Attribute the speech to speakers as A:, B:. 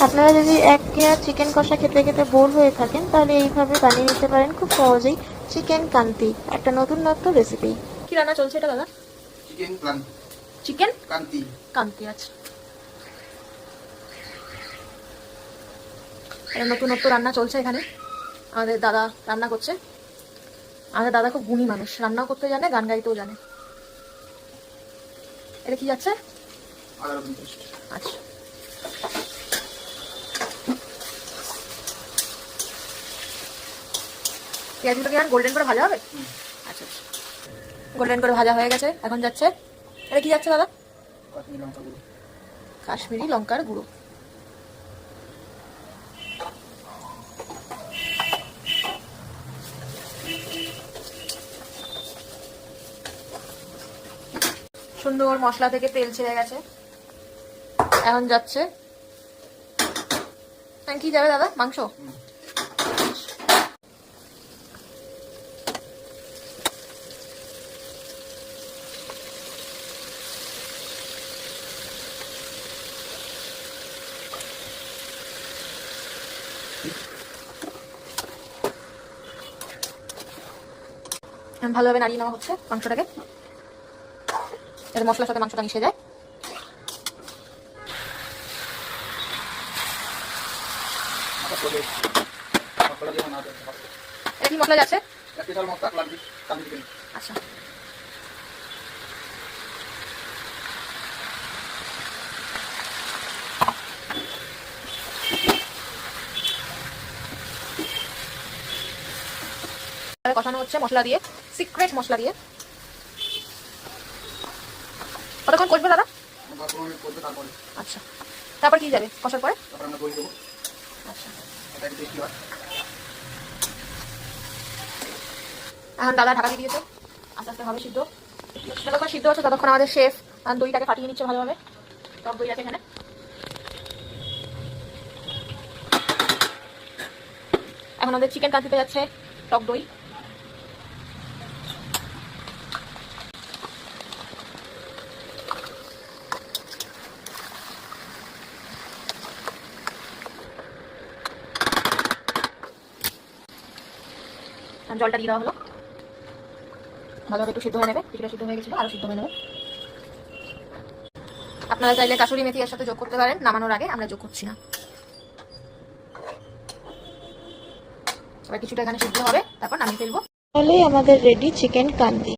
A: আপনারা যদি একঘেয়া চিকেন কষা খেতে খেতে বোর হয়ে থাকেন তাহলে এইভাবে বানিয়ে নিতে পারেন খুব সহজেই চিকেন কান্তি, একটা নতুনত্ব রেসিপি। কি রান্না চলছে এটা দাদা?
B: চিকেন কান্তি।
A: চিকেন
B: কান্তি
A: কান্তি, আচ্ছা। এটা নতুনত্ব রান্না চলছে এখানে। আমাদের দাদা রান্না করছে। আমাদের দাদা খুব গুণী মানুষ, রান্নাও করতে জানে, গান গাইতেও জানে। এটা কি যাচ্ছে?
B: আদা রসুন পেস্ট।
A: আচ্ছা, পেঁয়াজগুলোকে আর গোল্ডেন করে ভাজা হবে? আচ্ছা আচ্ছা, গোল্ডেন করে ভাজা হয়ে গেছে, এখন যাচ্ছে। এটা কি যাচ্ছে দাদা?
B: কাশ্মীরি লঙ্কা গুঁড়ো।
A: কাশ্মীরি লঙ্কার গুঁড়ো। সুন্দর মশলা থেকে তেল ছেড়ে গেছে, এখন যাচ্ছে। কি যাবে দাদা? মাংস? ভালোভাবে নাড়িয়ে নেওয়া হচ্ছে মাংসটাকে, এর মশলার সাথে মাংসটা মিশে যায়। এটা কি মশলা যাচ্ছে? আচ্ছা, কষানো হচ্ছে মশলা দিয়ে, সিক্রেট মশলা দিয়ে। কতক্ষণ কষবে দাদা? আচ্ছা, তারপর কি যাবে কষার পরে? আচ্ছা, এখন দাদা ঢাকা দিয়ে দিয়েছে, আস্তে আস্তে হবে সিদ্ধ। যতক্ষণ সিদ্ধ হচ্ছে ততক্ষণ আমাদের শেফ দইটাকে ফাটিয়ে নিচ্ছে ভালোভাবে। টক দই আছে এখানে। এখন আমাদের চিকেন কাঁচিতে যাচ্ছে টক দই। জলটা দিয়ে দেওয়া হলো, ভালোভাবে একটু সিদ্ধ হয়ে নেবে। কিছুটা সিদ্ধ হয়ে গেছিল, আরো সিদ্ধ হয়ে নেবে। আপনারা চাইলে কাসুরি মেথি এর সাথে যোগ করতে পারেন, নামানোর আগে আমরা যোগ করছি না। এবার কিছুটা এখানে সিদ্ধ হবে, তারপর নামিয়ে ফেলবো। তাহলে আমাদের রেডি চিকেন কান্তি।